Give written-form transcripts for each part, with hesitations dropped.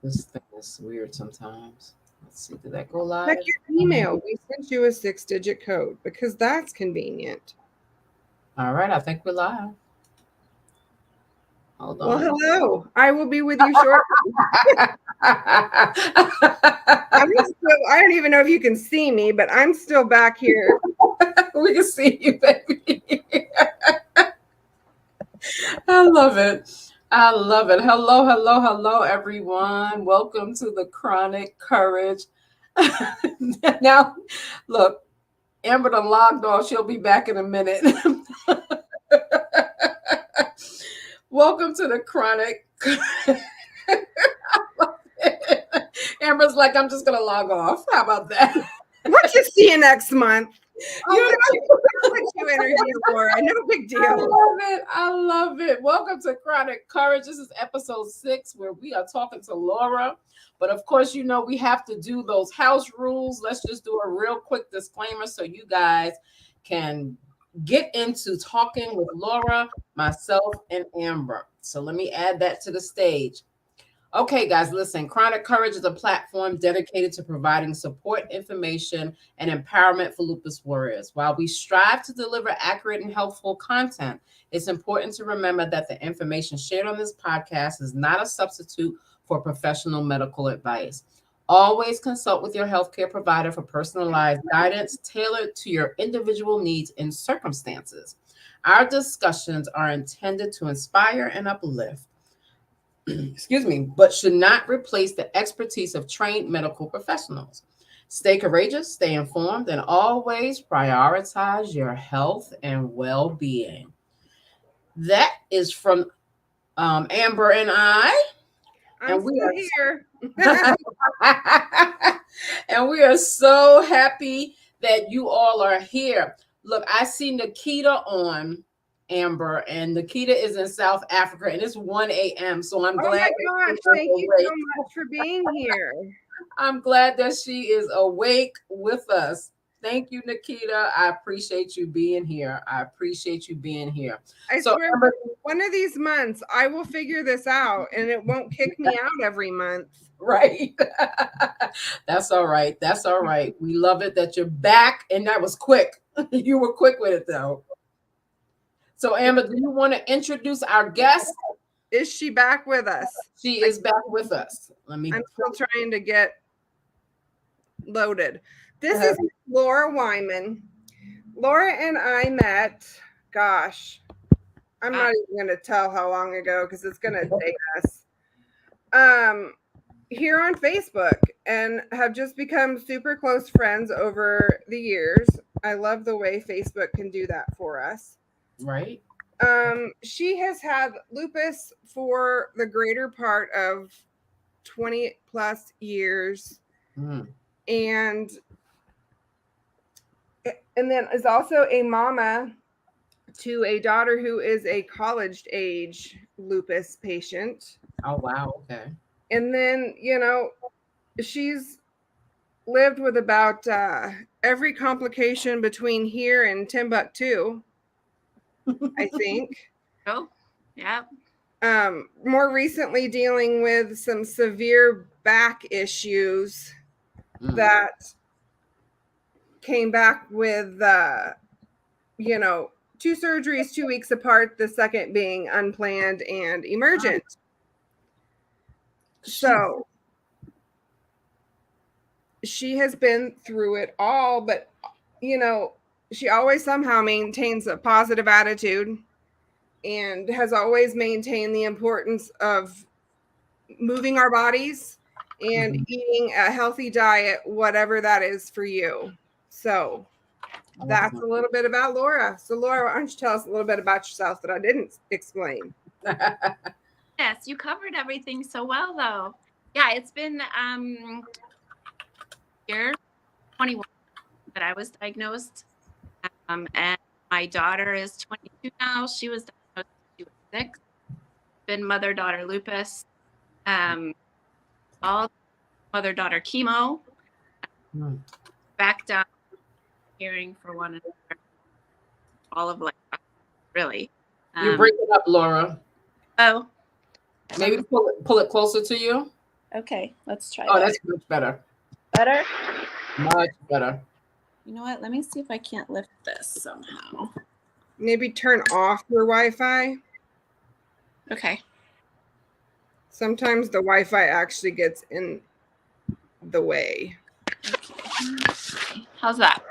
This thing is weird sometimes. Let's see. Did that go live? Check your email. We sent you a 6-digit code because that's convenient. All right. I think we're live. Hold on. Well, hello. I will be with you shortly. I don't even know if you can see me, but I'm still back here. We can see you, baby. I love it. I love it. Hello, hello, hello, everyone. Welcome to the Chronic Courage. Now, look, Amber done logged off. She'll be back in a minute. Welcome to the Chronic. Amber's like, I'm just going to log off. How about that? We'll just see you next month. I'll let you interview Laura. No big deal. I love it. I love it. Welcome to Chronic Courage. This is episode 6 where we are talking to Laura. But of course, you know, we have to do those house rules. Let's just do a real quick disclaimer so you guys can get into talking with Laura, myself, and Amber. So let me add that to the stage. Okay, guys, listen, Chronic Courage is a platform dedicated to providing support, information, and empowerment for lupus warriors. While we strive to deliver accurate and helpful content, it's important to remember that the information shared on this podcast is not a substitute for professional medical advice. Always consult with your healthcare provider for personalized guidance tailored to your individual needs and circumstances. Our discussions are intended to inspire and uplift, but should not replace the expertise of trained medical professionals. Stay courageous, stay informed, and always prioritize your health and well-being. That is from Amber and I. I'm still here. And we are so happy that you all are here. Look, I see Nikita on, Amber, and Nikita is in South Africa, and it's 1 a.m. So I'm glad. Oh my gosh, thank you so much for being here. I'm glad that she is awake with us. Thank you, Nikita. I appreciate you being here. I swear, Amber, one of these months, I will figure this out, and it won't kick me out every month. Right. That's all right. That's all right. We love it that you're back, and that was quick. You were quick with it, though. So, Amber, do you want to introduce our guest? Is she back with us? She is back with us. I'm still trying to get loaded. This is Laura Wyman. Laura and I met, gosh, I'm not even going to tell how long ago because it's going to date us. Here on Facebook, and have just become super close friends over the years. I love the way Facebook can do that for us. Right. She has had lupus for the greater part of 20 plus years. And then is also a mama to a daughter who is a college age lupus patient. Oh, wow. Okay. And then, you know, she's lived with about every complication between here and Timbuktu, I think. Oh, yeah. More recently dealing with some severe back issues that came back with, 2 surgeries 2 weeks apart, the second being unplanned and emergent. So she has been through it all, but, she always somehow maintains a positive attitude and has always maintained the importance of moving our bodies and eating a healthy diet, whatever that is for you. So that's a little bit about Laura. So Laura, why don't you tell us a little bit about yourself that I didn't explain? Yes, you covered everything so well, though. Yeah, it's been year 21 that I was diagnosed, and my daughter is 22 now. She was diagnosed when she was 6. Been mother-daughter lupus, all mother-daughter chemo, back down, caring for one another, all of life, really. You bring it up, Laura. Oh. Maybe pull it closer to you. Okay, let's try Oh, that. that's much better. Better? Much better. You know what? Let me see if I can't lift this somehow. Maybe turn off your Wi-Fi. Okay. Sometimes the Wi-Fi actually gets in the way. How's that?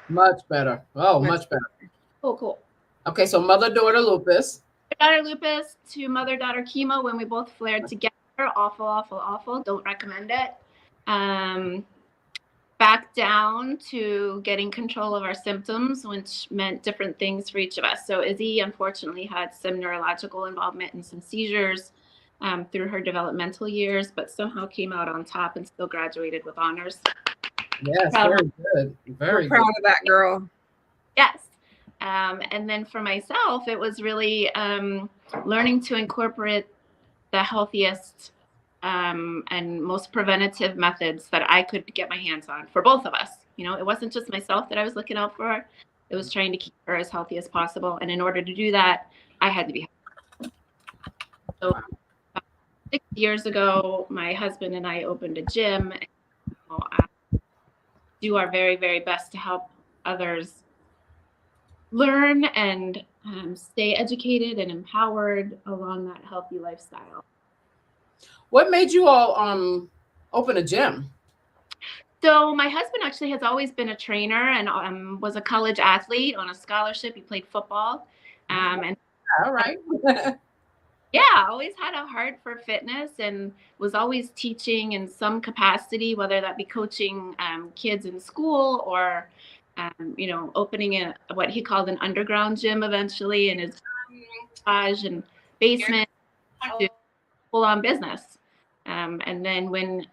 Much better. Oh, much better. Cool. Okay, so mother-daughter lupus. Daughter lupus to mother-daughter chemo when we both flared together. Awful. Don't recommend it. Back down to getting control of our symptoms, which meant different things for each of us. So Izzy unfortunately had some neurological involvement and some seizures through her developmental years, but somehow came out on top and still graduated with honors. Yes, very good. Very We're proud good. of that girl. Yes. And then for myself, it was really learning to incorporate the healthiest and most preventative methods that I could get my hands on for both of us. You know, it wasn't just myself that I was looking out for. It was trying to keep her as healthy as possible. And in order to do that, I had to be healthy. So about 6 years ago, my husband and I opened a gym. And do our very, very best to help others learn and stay educated and empowered along that healthy lifestyle. What made you all open a gym? So my husband actually has always been a trainer and was a college athlete on a scholarship. He played football. And All right. yeah, always had a heart for fitness and was always teaching in some capacity, whether that be coaching kids in school or, opening what he called an underground gym eventually in his garage and basement to full-on business. And then when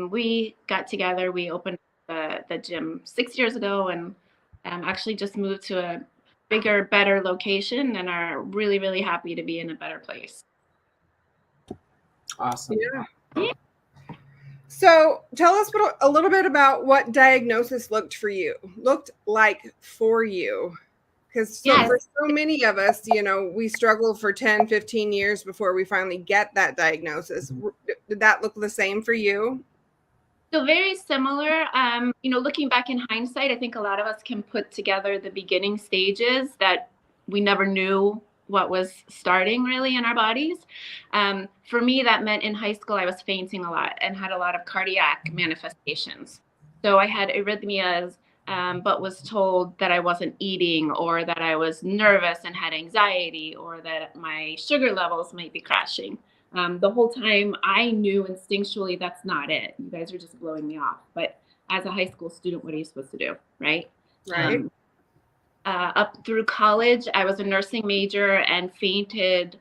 we got together, we opened the gym 6 years ago and actually just moved to a bigger, better location and are really, really happy to be in a better place. Awesome. Yeah. So tell us a little bit about what diagnosis looked like for you. Because for so many of us, we struggle for 10, 15 years before we finally get that diagnosis. Did that look the same for you? So very similar. Looking back in hindsight, I think a lot of us can put together the beginning stages that we never knew what was starting really in our bodies. For me, that meant in high school, I was fainting a lot and had a lot of cardiac manifestations. So I had arrhythmias, but was told that I wasn't eating or that I was nervous and had anxiety or that my sugar levels might be crashing. The whole time I knew instinctually that's not it. You guys are just blowing me off. But as a high school student, what are you supposed to do, right? Right. Up through college, I was a nursing major and fainted,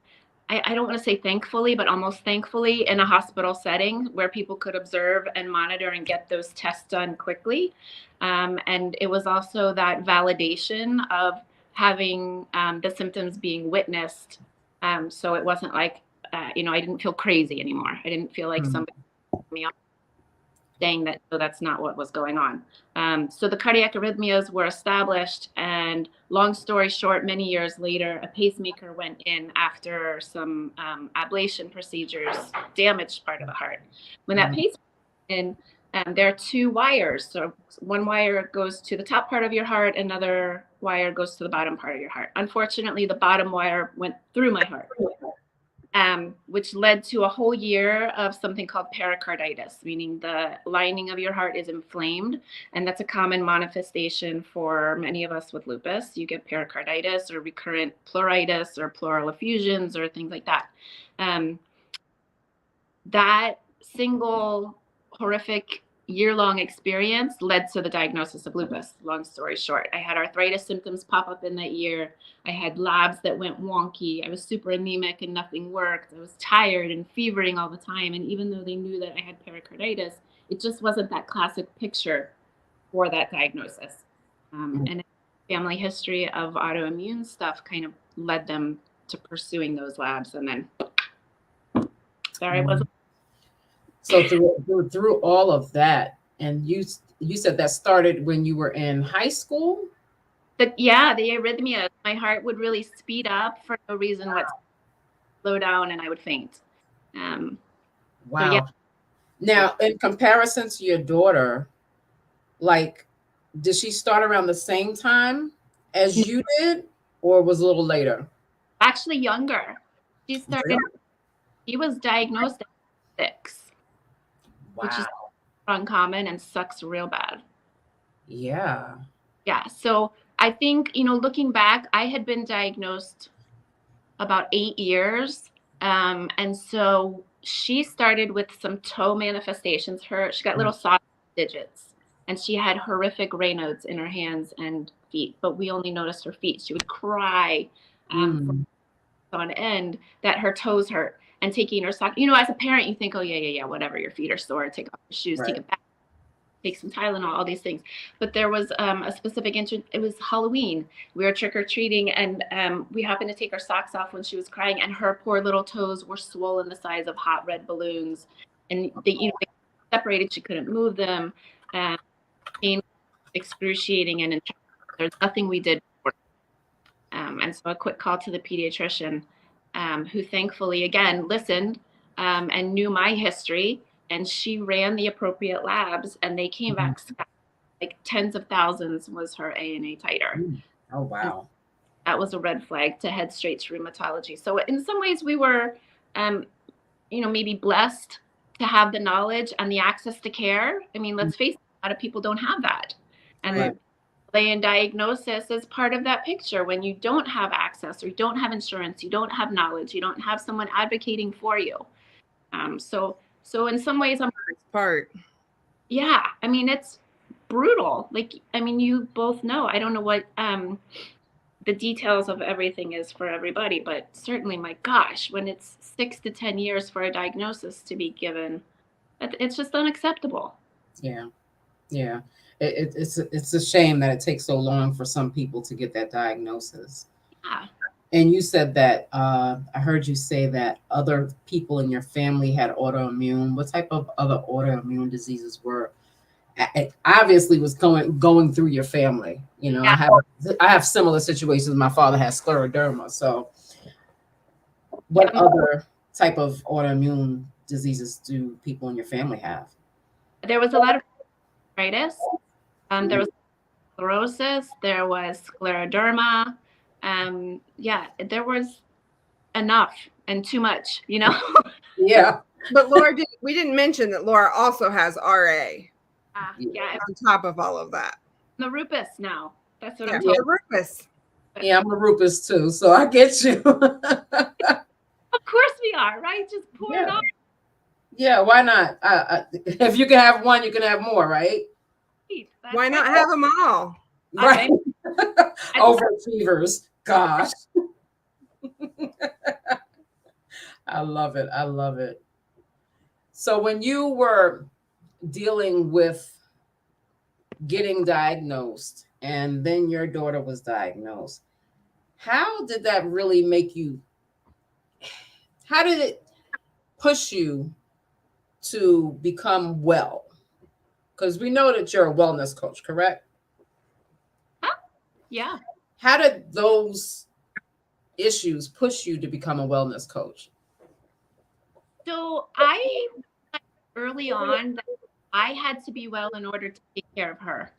I don't want to say thankfully, but almost thankfully in a hospital setting where people could observe and monitor and get those tests done quickly. And it was also that validation of having the symptoms being witnessed. So it wasn't like, I didn't feel crazy anymore. I didn't feel like somebody put me on saying that, so that's not what was going on. So the cardiac arrhythmias were established, and long story short, many years later, a pacemaker went in after some ablation procedures damaged part of the heart. When that pacemaker went in, there are two wires. So one wire goes to the top part of your heart, another wire goes to the bottom part of your heart. Unfortunately, the bottom wire went through my heart. Which led to a whole year of something called pericarditis, meaning the lining of your heart is inflamed. And that's a common manifestation for many of us with lupus. You get pericarditis or recurrent pleuritis or pleural effusions or things like that. That single horrific year-long experience led to the diagnosis of lupus. Long story short, I had arthritis symptoms pop up in that year. I had labs that went wonky. I was super anemic and nothing worked. I was tired and fevering all the time. And even though they knew that I had pericarditis, it just wasn't that classic picture for that diagnosis. And family history of autoimmune stuff kind of led them to pursuing those labs. And then there I was. So through all of that, and you said that started when you were in high school? The arrhythmia. My heart would really speed up for no reason whatsoever, slow down, and I would faint. Wow. Now, in comparison to your daughter, like, did she start around the same time as you did, or was a little later? Actually, younger. She started. Really? She was diagnosed at 6, which is Wow. uncommon and sucks real bad. Yeah. Yeah. So I think, looking back, I had been diagnosed about 8 years. And so she started with some toe manifestations. She got little soft digits, and she had horrific Raynaud's in her hands and feet, but we only noticed her feet. She would cry on end that her toes hurt, and taking her sock. As a parent, you think, oh, yeah, whatever, your feet are sore, take off your shoes, take it back, take some Tylenol, all these things. But there was a specific it was Halloween. We were trick-or-treating, and we happened to take our socks off when she was crying, and her poor little toes were swollen the size of hot red balloons. And they separated. She couldn't move them. Pain, excruciating, and there's nothing we did. And so a quick call to the pediatrician, who thankfully, again, listened and knew my history. And she ran the appropriate labs, and they came back like tens of thousands was her ANA titer. Oh, wow. And that was a red flag to head straight to rheumatology. So in some ways we were, maybe blessed to have the knowledge and the access to care. I mean, let's face it, a lot of people don't have that. And delay in diagnosis is part of that picture. When you don't have access, or you don't have insurance, you don't have knowledge, you don't have someone advocating for you. So in some ways, yeah, I mean, it's brutal. You both know, I don't know what the details of everything is for everybody, but certainly, my gosh, when it's 6 to 10 years for a diagnosis to be given, it's just unacceptable. Yeah. It's a shame that it takes so long for some people to get that diagnosis. Yeah. And you said that, I heard you say that other people in your family had autoimmune. What type of other autoimmune diseases were? It obviously was going through your family. Yeah. I have similar situations. My father has scleroderma. So what other type of autoimmune diseases do people in your family have? There was a lot of arthritis. There was sclerosis. There was scleroderma. There was enough and too much, Yeah. But Laura, we didn't mention that Laura also has RA. Yeah. On top of all of that. The lupus now. That's what I'm talking about. Lupus. Yeah, I'm a lupus too, so I get you. Of course we are, right? Just pour it on. Yeah, why not? If you can have one, you can have more, right? Why not have them all? Right. Overachievers. Gosh. I love it. So when you were dealing with getting diagnosed, and then your daughter was diagnosed, how did that really how did it push you to become well? Because we know that you're a wellness coach, correct? Yeah. How did those issues push you to become a wellness coach? So early on, I had to be well in order to take care of her.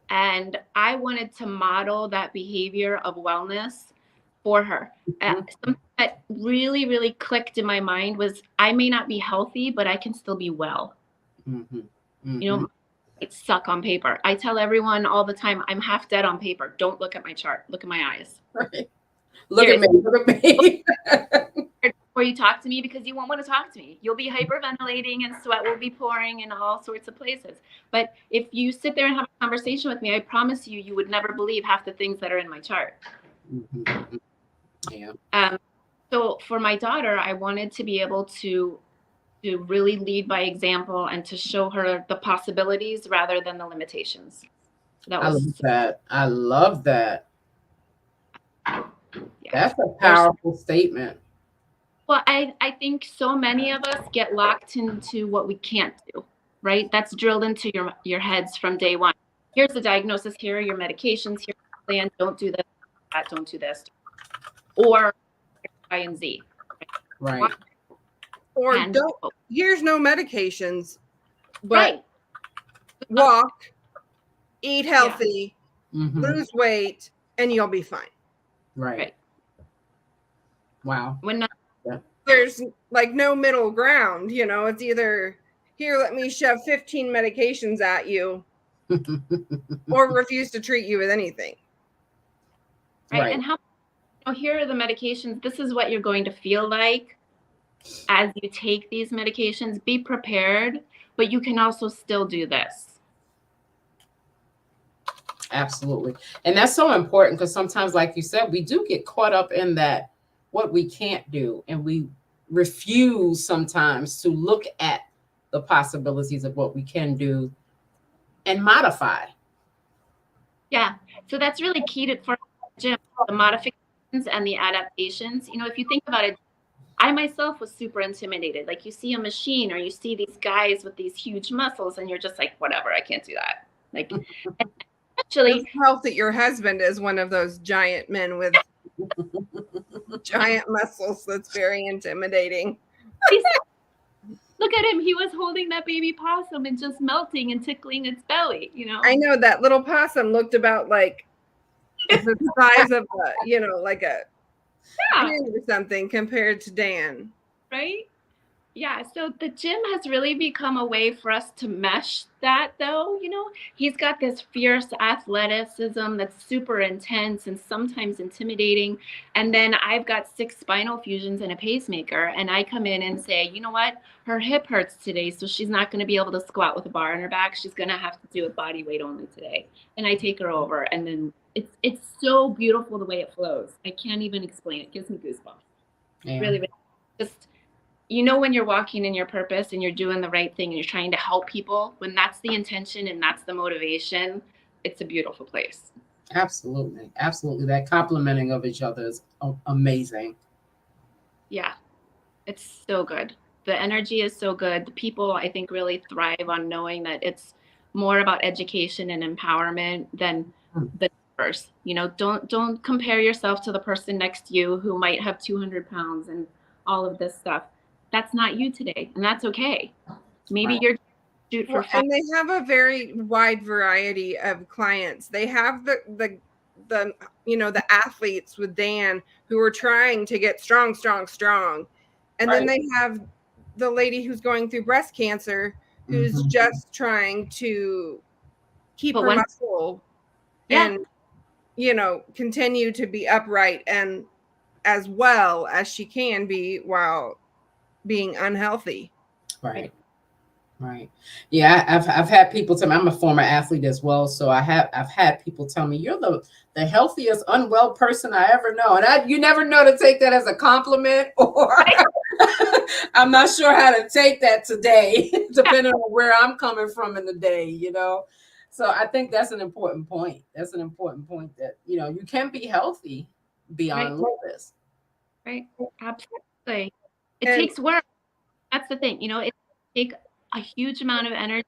And I wanted to model that behavior of wellness for her. Something that really, really clicked in my mind was, I may not be healthy, but I can still be well. It suck on paper. I tell everyone all the time, I'm half dead on paper. Don't look at my chart. Look at my eyes. Right. Look at me. Before you talk to me, because you won't want to talk to me. You'll be hyperventilating and sweat will be pouring in all sorts of places. But if you sit there and have a conversation with me, I promise you, you would never believe half the things that are in my chart. Yeah. So for my daughter, I wanted to be able to really lead by example and to show her the possibilities rather than the limitations. I love that. Yeah. That's a powerful statement. Well, I think so many of us get locked into what we can't do, right? That's drilled into your heads from day one. Here's the diagnosis, here are your medications, here's the plan, don't do this, that, don't do this. Or Y and Z. Right. Or And here's no medications, but right. walk, eat healthy, Mm-hmm. lose weight, and you'll be fine. Right. Wow. When not, There's like no middle ground, you know, it's either here, let me shove 15 medications at you or refuse to treat you with anything. right. And how, here are the medications. This is what you're going to feel like as you take these medications. Be prepared, but you can also still do this. Absolutely. And that's so important because sometimes, like you said, we do get caught up in that, what we can't do. And we refuse sometimes to look at the possibilities of what we can do and modify. Yeah. So that's really key for Jim, the modifications and the adaptations. You know, if you think about it, I myself was super intimidated. Like you see a machine or you see these guys with these huge muscles and you're just like, whatever, I can't do that. Like, actually, help that your husband is one of those giant men with giant muscles. That's very intimidating. Look at him. He was holding that baby possum and just melting and tickling its belly, you know? I know that little possum looked about like the size of a, you know, like a hand or something compared to Dan. Right? Yeah. So the gym has really become a way for us to mesh that, though. You know, he's got this fierce athleticism that's super intense and sometimes intimidating. And then I've got 6 spinal fusions and a pacemaker. And I come in and say, you know what? Her hip hurts today, so she's not going to be able to squat with a bar on her back. She's going to have to do it body weight only today. And I take her over. And then it's so beautiful the way it flows. I can't even explain it. It gives me goosebumps. Yeah. Really, really just, you know, when you're walking in your purpose and you're doing the right thing and you're trying to help people, when that's the intention and that's the motivation, it's a beautiful place. Absolutely. Absolutely. That complimenting of each other is amazing. Yeah, it's so good. The energy is so good. The people, I think, really thrive on knowing that it's more about education and empowerment than the numbers. You know, don't compare yourself to the person next to you who might have 200 pounds and all of this stuff. That's not you today, and that's okay. Maybe you're shoot for fun. And they have a very wide variety of clients. They have the you know, the athletes with Dan who are trying to get strong. And then they have the lady who's going through breast cancer who's just trying to keep her muscle and, you know, continue to be upright and as well as she can be while being unhealthy. Right. Yeah, I've had people tell me, I'm a former athlete as well, so I've had people tell me, you're the healthiest unwell person I ever know, and you never know to take that as a compliment or I'm not sure how to take that today, depending on where I'm coming from in the day, you know. So I think that's an important point. That's an important point that, you know, you can be healthy beyond lupus. Right. Absolutely. It takes work. That's the thing. You know, it takes a huge amount of energy.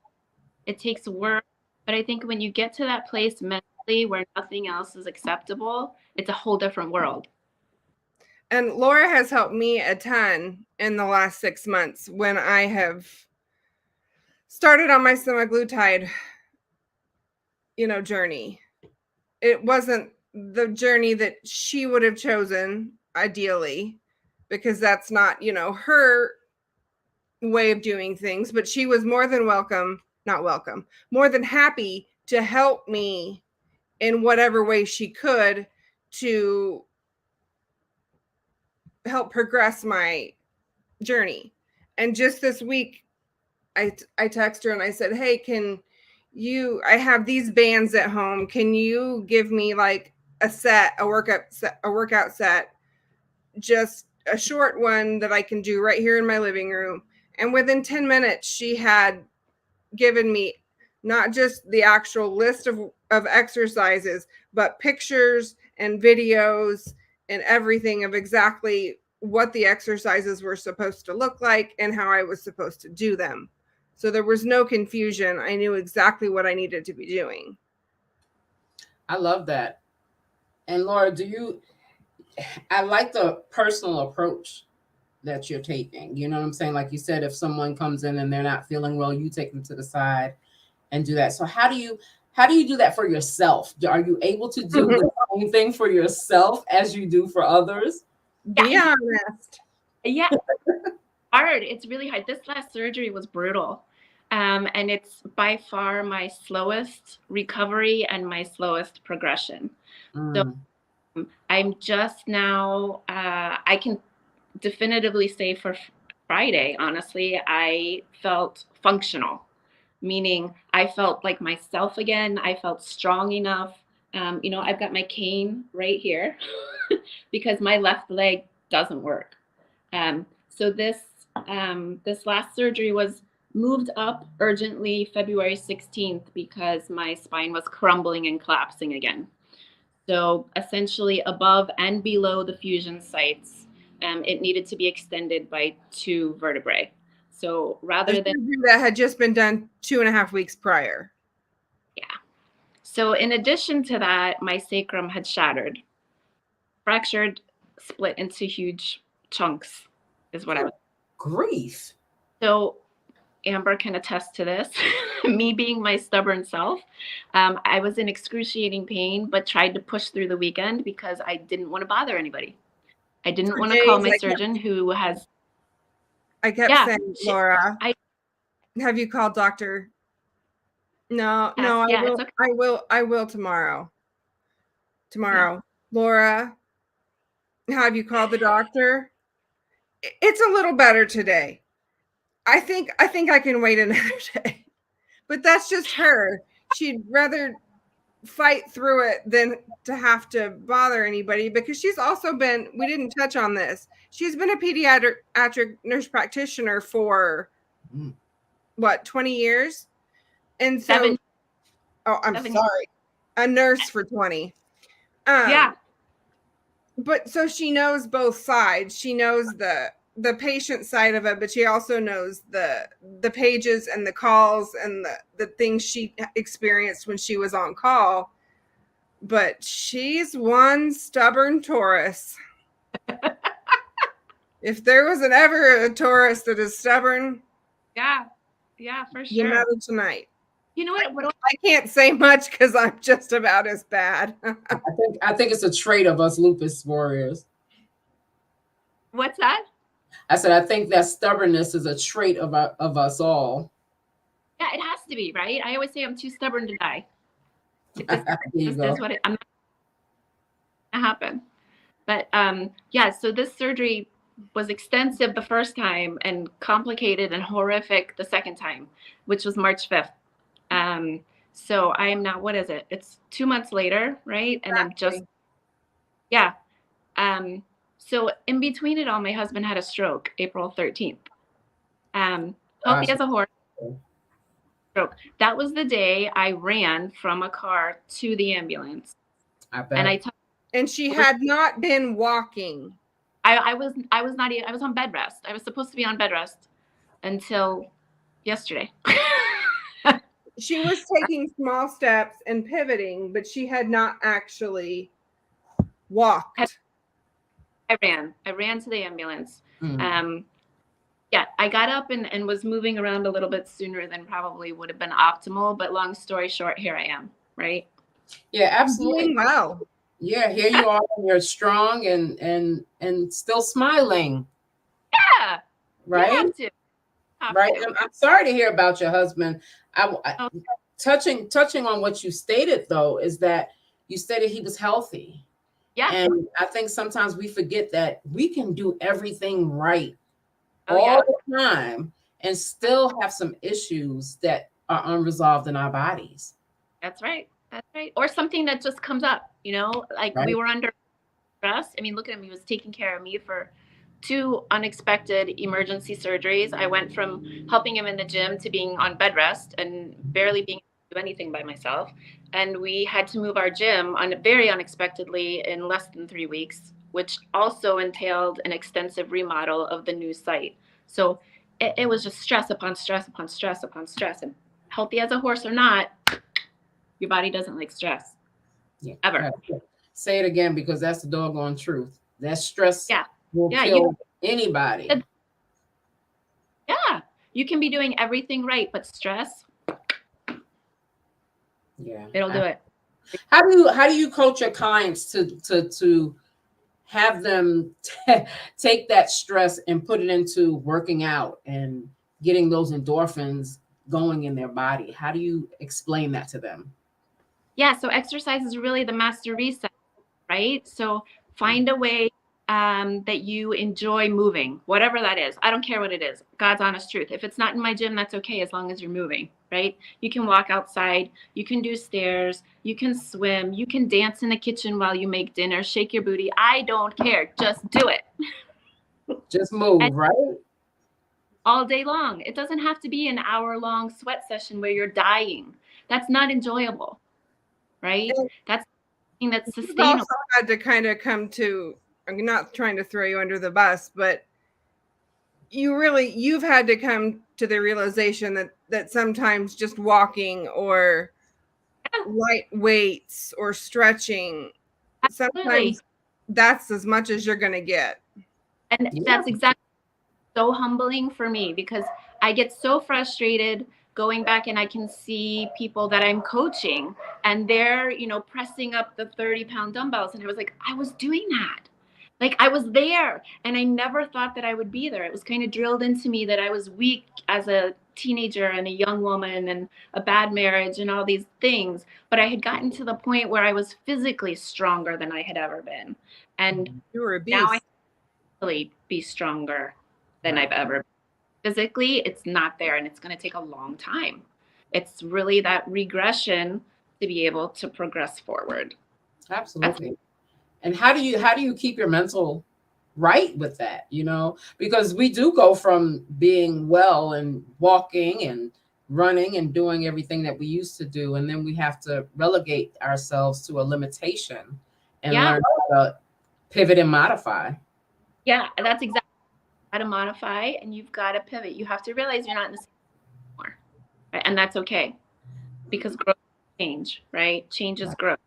It takes work. But I think when you get to that place mentally where nothing else is acceptable, it's a whole different world. And Laura has helped me a ton in the last 6 months when I have started on my semaglutide, you know, journey. It wasn't the journey that she would have chosen ideally, because that's not, you know, her way of doing things, but she was more than more than happy to help me in whatever way she could to help progress my journey. And just this week, I texted her and I said, hey, I have these bands at home. Can you give me like a workout set, just a short one that I can do right here in my living room? And within 10 minutes, she had given me not just the actual list of exercises, but pictures and videos and everything of exactly what the exercises were supposed to look like and how I was supposed to do them. So there was no confusion. I knew exactly what I needed to be doing. I love that. And Laura, I like the personal approach that you're taking. You know what I'm saying? Like you said, if someone comes in and they're not feeling well, you take them to the side and do that. So how do you do that for yourself? Are you able to do the same thing for yourself as you do for others? Be honest. Yeah. Hard. It's really hard. This last surgery was brutal. And it's by far my slowest recovery and my slowest progression. So I'm just now, I can definitively say for Friday, honestly, I felt functional, meaning I felt like myself again. I felt strong enough. I've got my cane right here because my left leg doesn't work. So this last surgery was moved up urgently February 16th because my spine was crumbling and collapsing again. So essentially above and below the fusion sites, it needed to be extended by 2 vertebrae. So rather than that had just been done 2.5 weeks prior. Yeah. So in addition to that, my sacrum had shattered, fractured, split into huge chunks is what I was. Grief. So Amber can attest to this. Me being my stubborn self, I was in excruciating pain, but tried to push through the weekend because I didn't want to bother anybody. I didn't want to call my surgeon who has. I kept saying, Laura, have you called Dr. No, I will tomorrow. Yeah. Laura, have you called the doctor? It's a little better today. I think I can wait another day. But that's just her. She'd rather fight through it than to have to bother anybody, because she's also been, we didn't touch on this, she's been a pediatric nurse practitioner for 20 years? And so 7. Oh, I'm 7 sorry. A nurse for 20. Yeah. But so she knows both sides. She knows the patient side of it, but she also knows the pages and the calls and the things she experienced when she was on call. But she's one stubborn Taurus. If there was ever a Taurus that is stubborn, yeah, for sure. You met her tonight. You know what? I can't say much because I'm just about as bad. I think it's a trait of us lupus warriors. What's that? I said, I think that stubbornness is a trait of us all. Yeah, it has to be, right? I always say I'm too stubborn to die. This is what I'm not gonna happen. But so this surgery was extensive the first time and complicated and horrific the second time, which was March 5th. So I am now, what is it? It's 2 months later, right? And I'm just, so in between it all, my husband had a stroke, April 13th. Healthy as a horse. Stroke. That was the day I ran from a car to the ambulance. I bet. And she had not been walking. I was not even, I was on bed rest. I was supposed to be on bed rest until yesterday. She was taking small steps and pivoting, but she had not actually walked. I ran to the ambulance. I got up and was moving around a little bit sooner than probably would have been optimal. But long story short, here I am, right? Yeah, absolutely. Wow. Yeah, here you are. And you're strong and still smiling. Yeah. Right. Right. I'm sorry to hear about your husband. Touching on what you stated, though, is that you stated he was healthy. Yeah. And I think sometimes we forget that we can do everything right all the time and still have some issues that are unresolved in our bodies. That's right. Or something that just comes up, like we were under stress. I mean, look at him. He was taking care of me for 2 unexpected emergency surgeries. I went from helping him in the gym to being on bed rest and barely being able to do anything by myself. And we had to move our gym very unexpectedly in less than 3 weeks, which also entailed an extensive remodel of the new site. So it was just stress upon stress upon stress upon stress. And healthy as a horse or not, your body doesn't like stress. Yeah. Ever. Say it again, because that's the doggone truth. That stress will kill Anybody. Yeah. You can be doing everything right, but stress, Yeah. it'll do it. How do you coach your clients to have them take that stress and put it into working out and getting those endorphins going in their body? How do you explain that to them? Yeah, so exercise is really the master reset, right? So find a way that you enjoy moving, whatever that is. I don't care what it is. God's honest truth. If it's not in my gym, that's okay, as long as you're moving, right? You can walk outside, you can do stairs, you can swim, you can dance in the kitchen while you make dinner, shake your booty. I don't care. Just do it. Just move, And right? all day long. It doesn't have to be an hour-long sweat session where you're dying. That's not enjoyable, right? That's something that's You've sustainable. also had to kind of come to, I'm not trying to throw you under the bus, but you've had to come to the realization that sometimes just walking or light weights or stretching, Absolutely. sometimes that's as much as you're going to get. And that's exactly so humbling for me, because I get so frustrated going back and I can see people that I'm coaching and they're, pressing up the 30-pound dumbbells. And I was like, I was doing that. Like, I was there, and I never thought that I would be there. It was kind of drilled into me that I was weak as a teenager and a young woman and a bad marriage and all these things. But I had gotten to the point where I was physically stronger than I had ever been. And You were a beast. now I really be stronger than I've ever been. Physically, it's not there, and it's going to take a long time. It's really that regression to be able to progress forward. Absolutely. And how do you keep your mental right with that? Because we do go from being well and walking and running and doing everything that we used to do, and then we have to relegate ourselves to a limitation and learn how to pivot and modify. Yeah, that's exactly how to modify, and you've got to pivot. You have to realize you're not in the same anymore, right? And that's okay, because growth is change, right? Change is growth.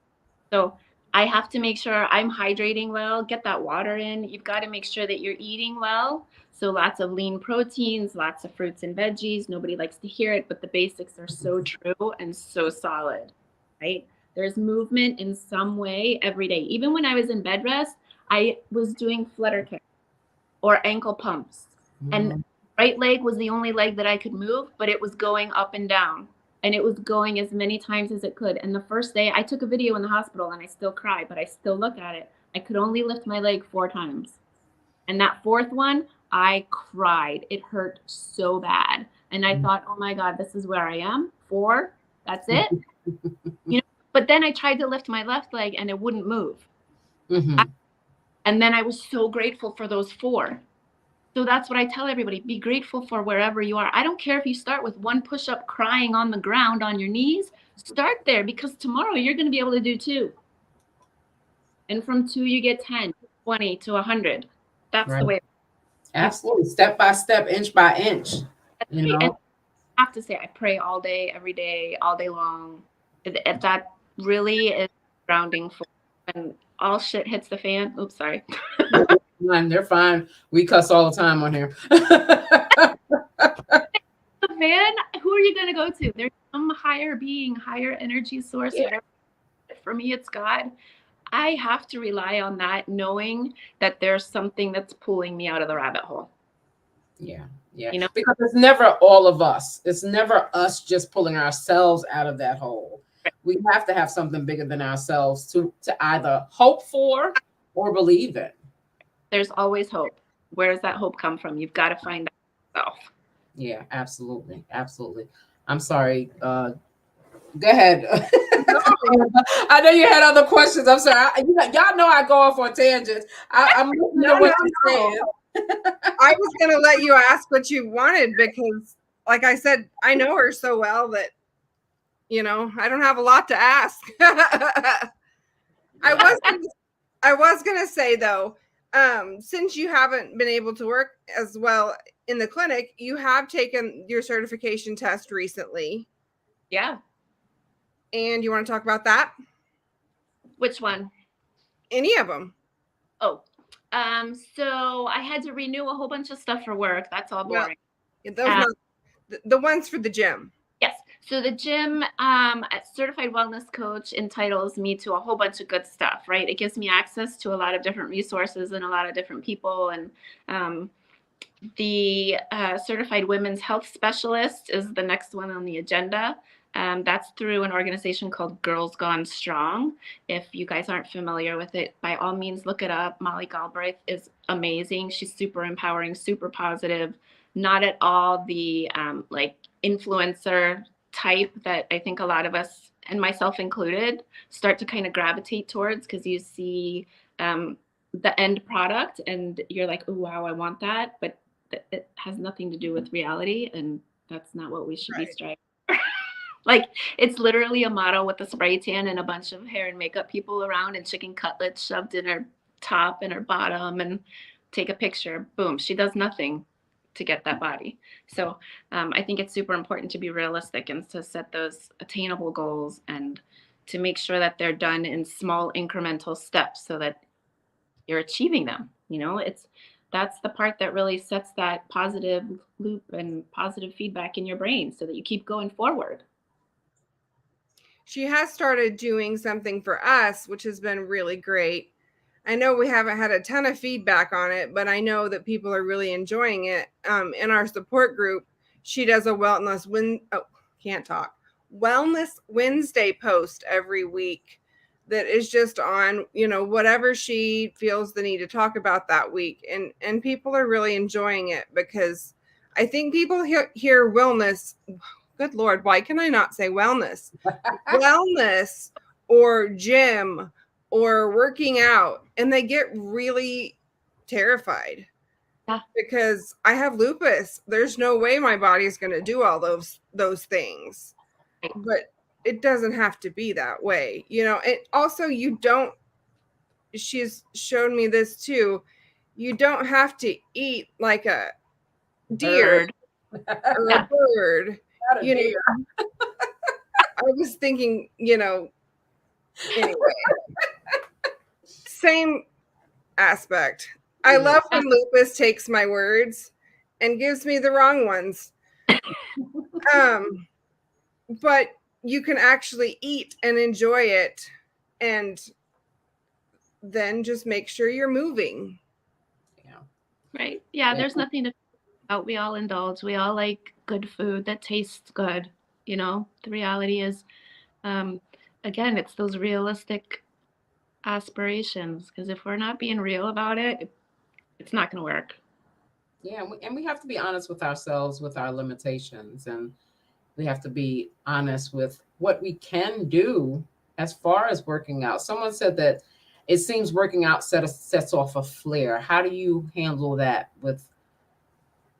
So I have to make sure I'm hydrating well, get that water in. You've got to make sure that you're eating well. So lots of lean proteins, lots of fruits and veggies. Nobody likes to hear it, but the basics are so true and so solid, right? There's movement in some way every day. Even when I was in bed rest, I was doing flutter kicks or ankle pumps. And right leg was the only leg that I could move, but it was going up and down. And it was going as many times as it could. And the first day, I took a video in the hospital and I still cry, but I still look at it. I could only lift my leg 4 times. And that 4th one, I cried. It hurt so bad. And I thought, oh my God, this is where I am. 4, that's it. But then I tried to lift my left leg and it wouldn't move. And then I was so grateful for those 4. So that's what I tell everybody. Be grateful for wherever you are. I don't care if you start with 1 push-up crying on the ground on your knees. Start there, because tomorrow you're going to be able to do 2. And from 2, you get 10, 20 to 100. That's the way. Absolutely. Step by step, inch by inch. And I have to say, I pray all day, every day, all day long. If that really is grounding for when all shit hits the fan. Oops, sorry. They're fine. We cuss all the time on here. Man, who are you going to go to? There's some higher being, higher energy source. Whatever. For me, it's God. I have to rely on that, knowing that there's something that's pulling me out of the rabbit hole. Yeah. Because it's never all of us. It's never us just pulling ourselves out of that hole. Right. We have to have something bigger than ourselves to either hope for or believe in. There's always hope. Where does that hope come from? You've got to find that yourself. Yeah, absolutely. Absolutely. I'm sorry. Go ahead. I know you had other questions. I'm sorry. Y'all know I go off on tangents. I'm listening to what you're saying. I was going to let you ask what you wanted because, like I said, I know her so well that, I don't have a lot to ask. I was going to say, though, since you haven't been able to work as well in the clinic, you have taken your certification test recently. Yeah. And you want to talk about that? Which one? Any of them. Oh, So I had to renew a whole bunch of stuff for work. That's all Well, boring. those not the ones for the gym. Yes. So the gym, a certified wellness coach entitles me to a whole bunch of good stuff, right? It gives me access to a lot of different resources and a lot of different people. And the certified women's health specialist is the next one on the agenda. That's through an organization called Girls Gone Strong. If you guys aren't familiar with it, by all means, look it up. Molly Galbraith is amazing. She's super empowering, super positive, not at all the like influencer type that I think a lot of us, and myself included, start to kind of gravitate towards, because you see the end product and you're like, oh, wow, I want that. But it has nothing to do with reality. And that's not what we should be striving for. Like, it's literally a model with a spray tan and a bunch of hair and makeup people around and chicken cutlets shoved in her top and her bottom, and take a picture. Boom. She does nothing to get that body. So I think it's super important to be realistic and to set those attainable goals and to make sure that they're done in small incremental steps so that you're achieving them. You know, that's the part that really sets that positive loop and positive feedback in your brain so that you keep going forward. She has started doing something for us, which has been really great. I know we haven't had a ton of feedback on it, but I know that people are really enjoying it. In our support group, she does a Wellness Wednesday post every week that is just on, you know, whatever she feels the need to talk about that week. And people are really enjoying it, because I think people hear wellness. Good Lord, why can I not say wellness? Wellness or gym or working out, and they get really terrified. Yeah. Because I have lupus. There's no way my body's going to do all those things. But it doesn't have to be that way, you know. And also, she's shown me this too, you don't have to eat like a deer or a bird. You know, I was thinking, you know, anyway, same aspect. I love when lupus takes my words and gives me the wrong ones. But you can actually eat and enjoy it, and then just make sure you're moving. Yeah. Right. Yeah. There's nothing to out. We all indulge. We all like good food that tastes good. You know, the reality is, again, it's those realistic aspirations, because if we're not being real about it, it's not going to work. Yeah. And we have to be honest with ourselves, with our limitations, and we have to be honest with what we can do as far as working out. Someone said that it seems working out sets off a flare. How do you handle that with,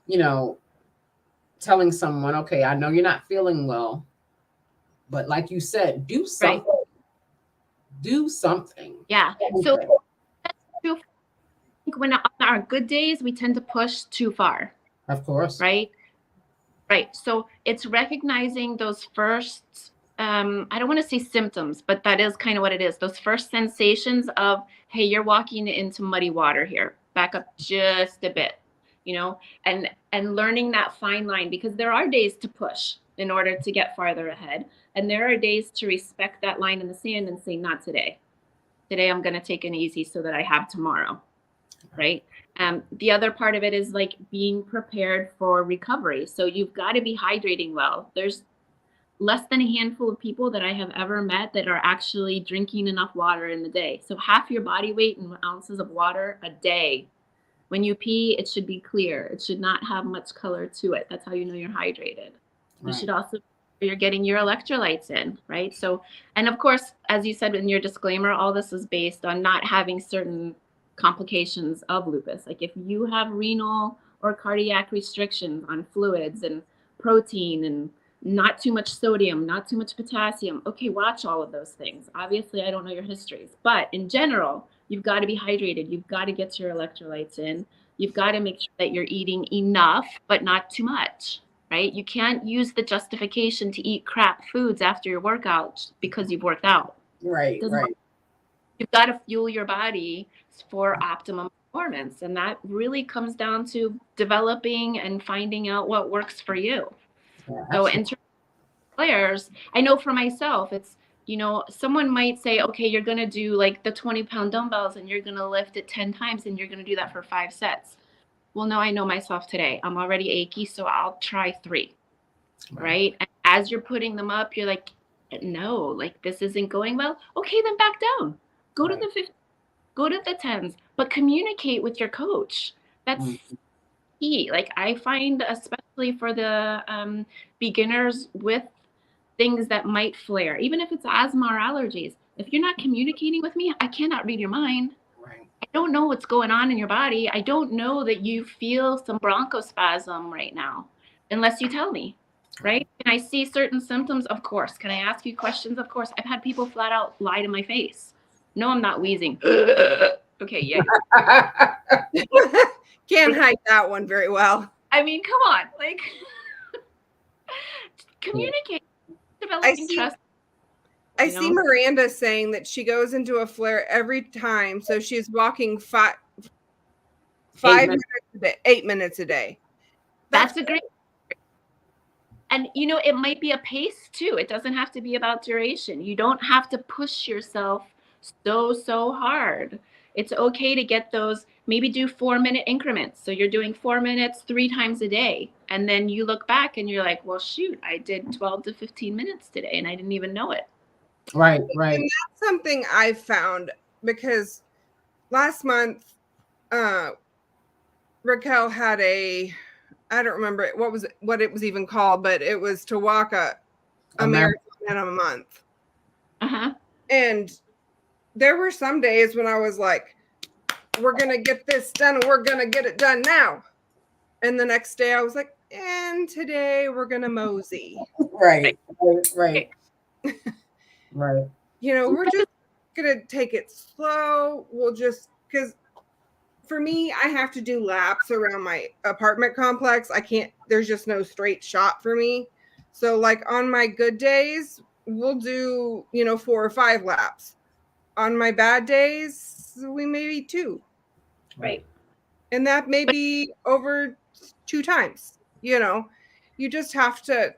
you know, telling someone, okay, I know you're not feeling well, but like you said, do something. Right. Do something. Yeah. So when on our good days, we tend to push too far. Of course. Right. Right. So it's recognizing those first, I don't want to say symptoms, but that is kind of what it is. Those first sensations of, hey, you're walking into muddy water here. Back up just a bit. You know, and learning that fine line, because there are days to push in order to get farther ahead. And there are days to respect that line in the sand and say, not today. Today, I'm going to take it easy so that I have tomorrow. Right. The other part of it is like being prepared for recovery. So you've got to be hydrating well. There's less than a handful of people that I have ever met that are actually drinking enough water in the day. So half your body weight in ounces of water a day. When you pee, it should be clear. It should not have much color to it. That's how you know you're hydrated. You should also, you're getting your electrolytes in, right? So, and of course, as you said in your disclaimer, all this is based on not having certain complications of lupus. Like if you have renal or cardiac restrictions on fluids and protein and not too much sodium, not too much potassium, okay, watch all of those things. Obviously, I don't know your histories, but in general, you've got to be hydrated. You've got to get your electrolytes in. You've got to make sure that you're eating enough, but not too much, right? You can't use the justification to eat crap foods after your workout because you've worked out. Right, right. You've got to fuel your body for optimum performance. And that really comes down to developing and finding out what works for you. Yeah, So in terms of players, I know for myself, it's, someone might say, okay, you're going to do like the 20-pound dumbbells and you're going to lift it 10 times and you're going to do that for 5 sets. Well, no, I know myself today. I'm already achy, so I'll try 3, right? And as you're putting them up, you're like, no, like this isn't going well. Okay, then back down. Go to the 50, go to the 10s, but communicate with your coach. That's key. Like I find, especially for the beginners with things that might flare, even if it's asthma or allergies, if you're not communicating with me, I cannot read your mind. I don't know what's going on in your body. I don't know that you feel some bronchospasm right now unless you tell me, right? Can I see certain symptoms? Of course. Can I ask you questions? Of course. I've had people flat out lie to my face. No, I'm not wheezing. Okay, yeah. Can't hide that one very well. I mean, come on. Like, communicate, developing trust. I see Miranda saying that she goes into a flare every time. So she's walking 8 minutes a day. That's a great. And, it might be a pace too. It doesn't have to be about duration. You don't have to push yourself so hard. It's okay to get those, maybe do 4-minute increments. So you're doing 4 minutes 3 times a day. And then you look back and you're like, well, shoot, I did 12 to 15 minutes today and I didn't even know it. Right. And that's something I've found, because last month, Raquel had I don't remember what it was even called, but it was to walk a marathon in a month. And there were some days when I was like, we're going to get this done and we're going to get it done now. And the next day I was like, and today we're going to mosey. Right. We're just going to take it slow. Because for me, I have to do laps around my apartment complex. There's just no straight shot for me. So like on my good days, we'll do, 4 or 5 laps. On my bad days, we maybe 2. Right. And that may be over 2 times. You just have to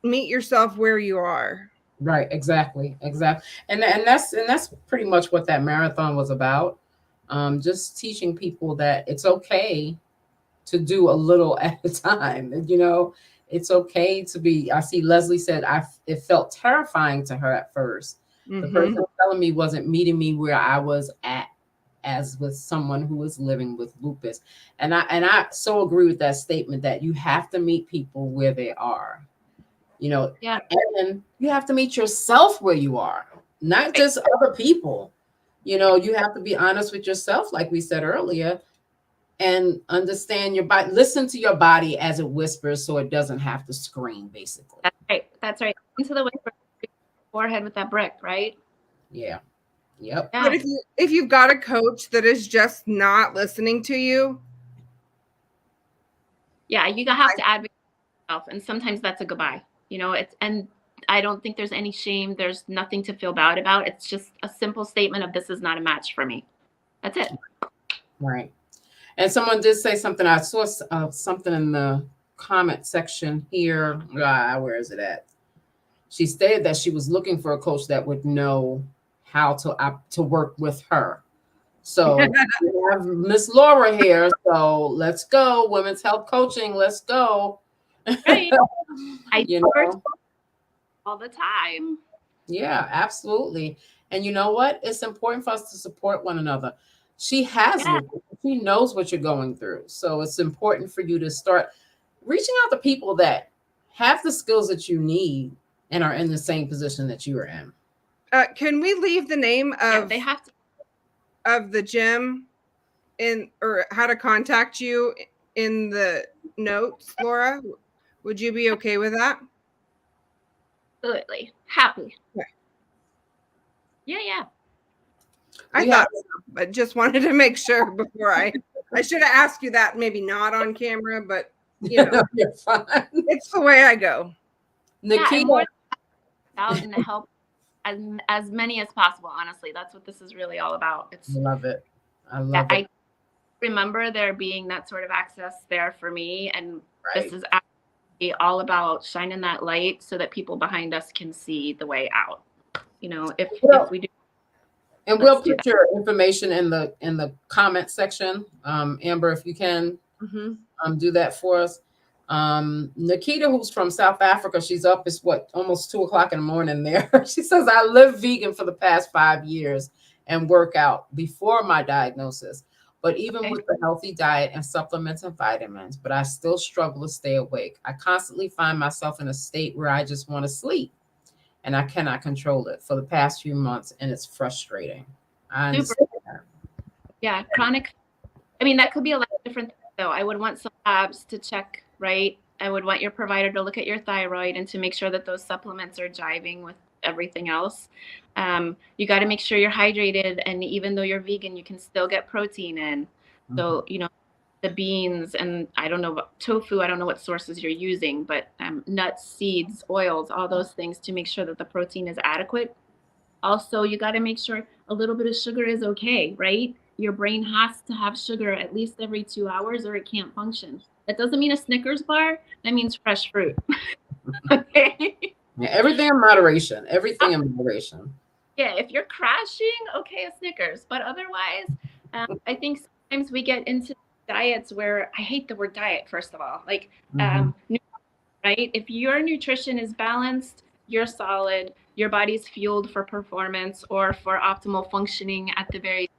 meet yourself where you are. Right. Exactly. And that's pretty much what that marathon was about. Just teaching people that it's okay to do a little at a time. It's okay to be. I see Leslie said it felt terrifying to her at first. The person telling me wasn't meeting me where I was at, as with someone who is living with lupus. And I so agree with that statement that you have to meet people where they are. And you have to meet yourself where you are, not just other people. You have to be honest with yourself, like we said earlier, and understand your body. Listen to your body as it whispers, so it doesn't have to scream. Basically, that's right. Into the whisper, forehead with that brick, right? Yeah. Yep. But if you've got a coach that is just not listening to you, you have to advocate for yourself, and sometimes that's a goodbye. And I don't think there's any shame. There's nothing to feel bad about. It's just a simple statement of, this is not a match for me. That's it. Right. And someone did say something. I saw something in the comment section here. Where is it at? She stated that she was looking for a coach that would know how to work with her. So we have Miss Laura here. So let's go. Women's health coaching. Let's go. Right. I work all the time. Yeah, absolutely. And you know what? It's important for us to support one another. She has she knows what you're going through. So it's important for you to start reaching out to people that have the skills that you need and are in the same position that you are in. Can we leave the name of they have to of the gym or how to contact you in the notes, Laura? Would you be okay with that? Absolutely. Happy. Okay. Yeah. I thought so, but just wanted to make sure before I should have asked you that, maybe not on camera, but you're fine. It's the way I go. Nikita, more than to help as many as possible. Honestly, that's what this is really all about. Love it. I love it. I remember there being that sort of access there for me. And this is actually all about shining that light so that people behind us can see the way out. You know, if we do. And we'll put your information in the comment section. Amber, if you can do that for us. Nikita, who's from South Africa, she's up, it's almost 2:00 in the morning there. She says, I lived vegan for the past 5 years and work out before my diagnosis. But even with the healthy diet and supplements and vitamins, but I still struggle to stay awake. I constantly find myself in a state where I just want to sleep and I cannot control it for the past few months. And it's frustrating. I understand that. Yeah. Chronic. I mean, that could be a lot of different things though. I would want some labs to check, right? I would want your provider to look at your thyroid and to make sure that those supplements are jiving with everything else. You got to make sure you're hydrated. And even though you're vegan, you can still get protein in. So, you know, the beans and I don't know what tofu, I don't know what sources you're using, but nuts, seeds, oils, all those things to make sure that the protein is adequate. Also, you got to make sure a little bit of sugar is okay, right? Your brain has to have sugar at least every 2 hours or it can't function. That doesn't mean a Snickers bar. That means fresh fruit. Okay. Yeah, everything in moderation. Everything in moderation. Yeah, if you're crashing, okay, a Snickers. But otherwise, I think sometimes we get into diets where I hate the word diet, first of all. Like, right? If your nutrition is balanced, you're solid, your body's fueled for performance or for optimal functioning at the very,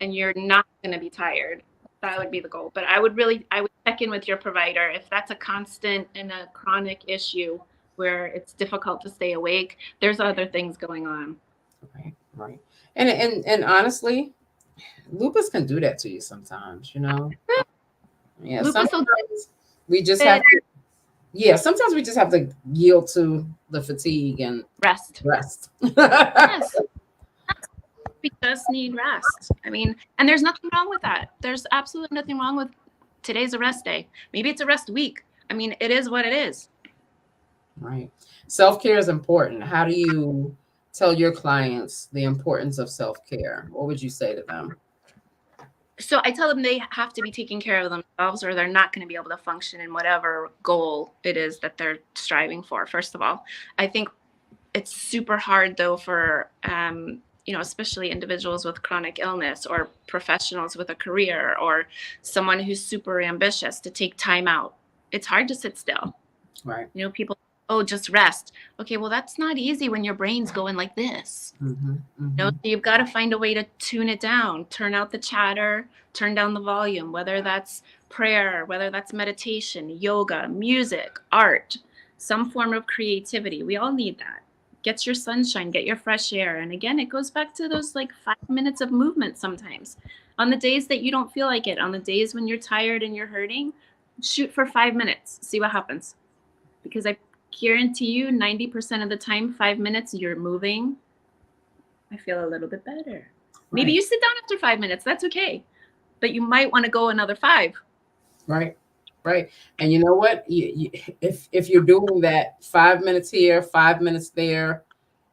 and you're not going to be tired. That would be the goal. But I would check in with your provider if that's a constant and a chronic issue where it's difficult to stay awake. There's other things going on. Right. And honestly, lupus can do that to you sometimes, you know. Yeah, sometimes we just have to. Yeah, sometimes we just have to yield to the fatigue and rest. Yes. We just need rest. I mean, and there's nothing wrong with that. There's absolutely nothing wrong with today's a rest day. Maybe it's a rest week. I mean, it is what it is. Right. Self-care is important. How do you tell your clients the importance of self-care? What would you say to them? So I tell them they have to be taking care of themselves or they're not going to be able to function in whatever goal it is that they're striving for. First of all, I think it's super hard though for, you know, especially individuals with chronic illness or professionals with a career or someone who's super ambitious to take time out. It's hard to sit still. Right. You know, people, oh, just rest. Okay, well, that's not easy when your brain's going like this. You know, so you've got to find a way to tune it down, turn out the chatter, turn down the volume, whether that's prayer, whether that's meditation, yoga, music, art, some form of creativity. We all need that. Get your sunshine, get your fresh air. And again, it goes back to those like 5 minutes of movement sometimes. On the days that you don't feel like it, on the days when you're tired and you're hurting, shoot for 5 minutes, see what happens. Because I guarantee you 90% of the time, 5 minutes, you're moving. I feel a little bit better. Right. Maybe you sit down after 5 minutes, that's okay. But you might want to go another 5. Right. Right. And you know what? If you're doing that 5 minutes here, 5 minutes there,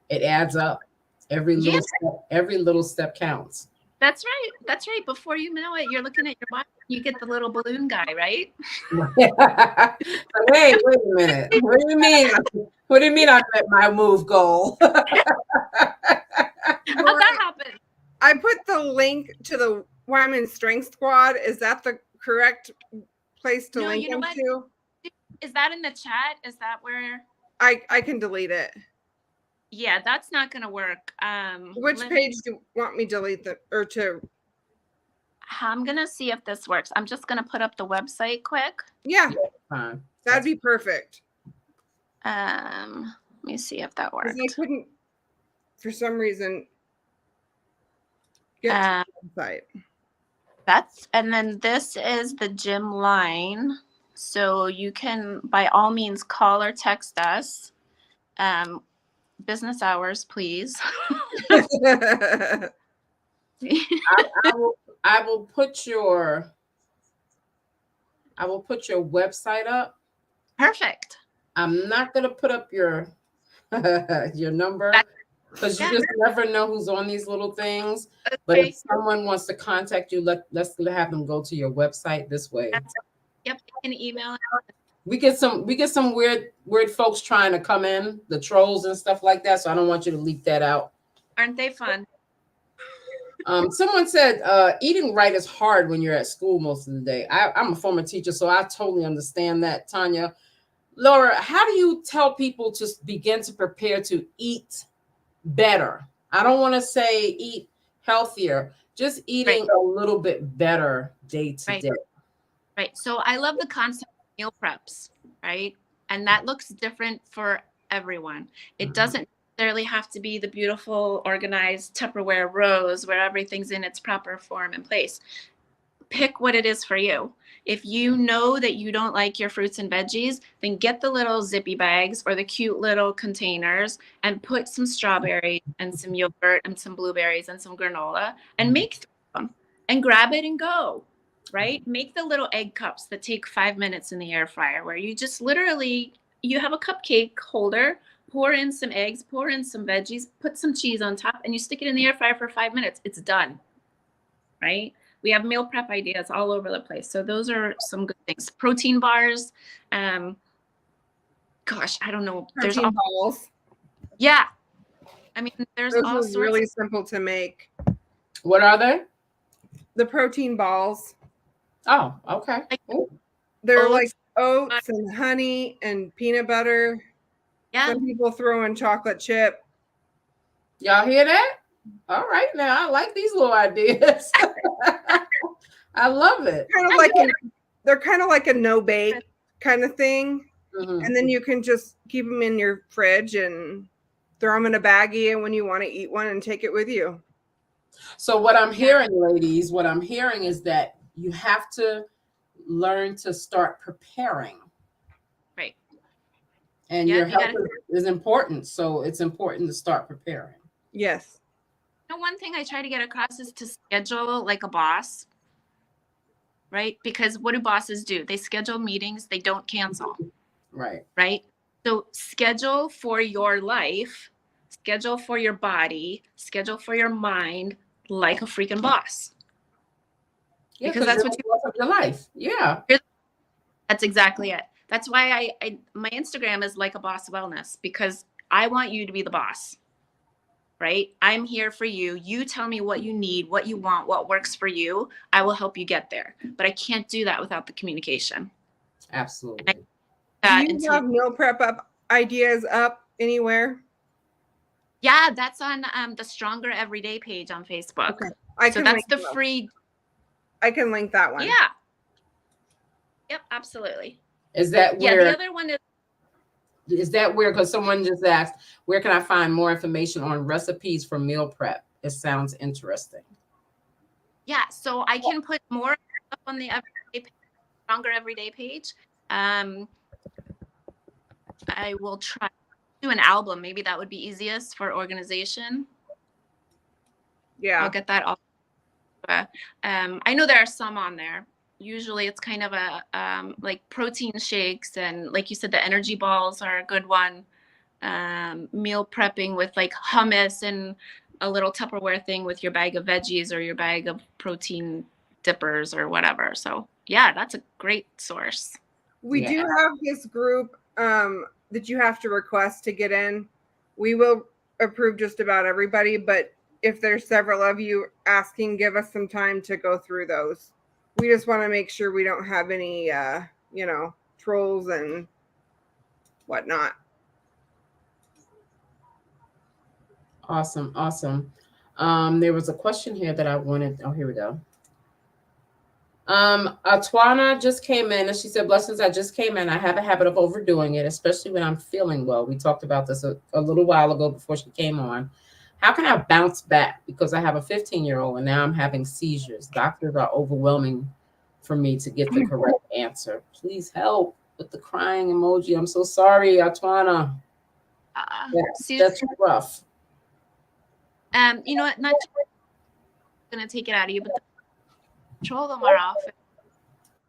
it adds up. Every little step counts. That's right. That's right. Before you know it, you're looking at your body. You get the little balloon guy, right? Hey, wait a minute. What do you mean? What do you mean I met my move goal? How'd that happen? I put the link to the Wyman Strength Squad. Is that the correct place to link into? Is that in the chat? Is that where? I can delete it. Yeah, that's not going to work. Which page do you want me to delete or to? I'm going to see if this works. I'm just going to put up the website quick. Yeah, that'd be perfect. Let me see if that works. I couldn't, for some reason, get to the website. And then this is the gym line. So you can, by all means, call or text us. Business hours, please. I will put your website up. Perfect. I'm not gonna put up your your number. because you Yeah. just never know who's on these little things. But Okay. if someone wants to contact you, let's have them go to your website this way. Yep, you can email. We get some weird folks trying to come in, the trolls and stuff like that. So I don't want you to leak that out. Aren't they fun? Someone said eating right is hard when you're at school most of the day. I'm a former teacher, so I totally understand that, Tanya. Laura, how do you tell people to begin to prepare to eat better? I don't want to say eat healthier, just eating a little bit better day to day. Right. So I love the concept of meal preps, right? And that looks different for everyone. It doesn't necessarily have to be the beautiful, organized Tupperware rows where everything's in its proper form and place. Pick what it is for you. If you know that you don't like your fruits and veggies, then get the little zippy bags or the cute little containers and put some strawberries and some yogurt and some blueberries and some granola and make them and grab it and go, right? Make the little egg cups that take 5 minutes in the air fryer where you just literally, you have a cupcake holder, pour in some eggs, pour in some veggies, put some cheese on top, and you stick it in the air fryer for 5 minutes. It's done, right? We have meal prep ideas all over the place. So those are some good things. Protein bars. Gosh, I don't know. Protein balls. Yeah. I mean, there's those all are sorts really simple to make. What are they? The protein balls. Oh, okay. They're oats. like oats and honey and peanut butter. Yeah. Some people throw in chocolate chip. Y'all hear that? All right, now I like these little ideas. I love it. They're kind of like a no bake kind of thing, and then you can just keep them in your fridge and throw them in a baggie, and when you want to eat one, and take it with you. So what I'm hearing, ladies, what I'm hearing is that you have to learn to start preparing. Right. And your health is important, so it's important to start preparing. Yes. One thing I try to get across is to schedule like a boss, right? Because what do bosses do? They schedule meetings, they don't cancel. Right. Right? So schedule for your life, schedule for your body, schedule for your mind like a freaking boss. Yeah, because that's what you want of your life. Yeah. That's exactly it. That's why my Instagram is Like a Boss Wellness, because I want you to be the boss. Right? I'm here for you. You tell me what you need, what you want, what works for you. I will help you get there. But I can't do that without the communication. Absolutely. Do you have meal prep ideas up anywhere? Yeah, that's on the Stronger Everyday page on Facebook. Okay. That's the free. I can link that one. Yeah. Yep, absolutely. Is that where? Yeah, the other one is. Is that where, because someone just asked, where can I find more information on recipes for meal prep? It sounds interesting. Yeah, so I can put more up on the Stronger Everyday page. I will try to do an album. Maybe that would be easiest for organization. Yeah. I'll get that off. I know there are some on there. Usually it's kind of a like protein shakes, and like you said, the energy balls are a good one. Meal prepping with like hummus and a little Tupperware thing with your bag of veggies or your bag of protein dippers or whatever. So yeah, that's a great source. We do have this group that you have to request to get in. We will approve just about everybody, but if there's several of you asking, give us some time to go through those. We just want to make sure we don't have any, trolls and whatnot. Awesome. There was a question here that I wanted. Oh, here we go. Atwana just came in and she said, blessings, I just came in. I have a habit of overdoing it, especially when I'm feeling well. We talked about this a little while ago before she came on. How can I bounce back? Because I have a 15-year-old and now I'm having seizures. Doctors are overwhelming for me to get the correct answer. Please help with the crying emoji. I'm so sorry, Atwana. That's rough. You know what? Not going to take it out of you, but control them are often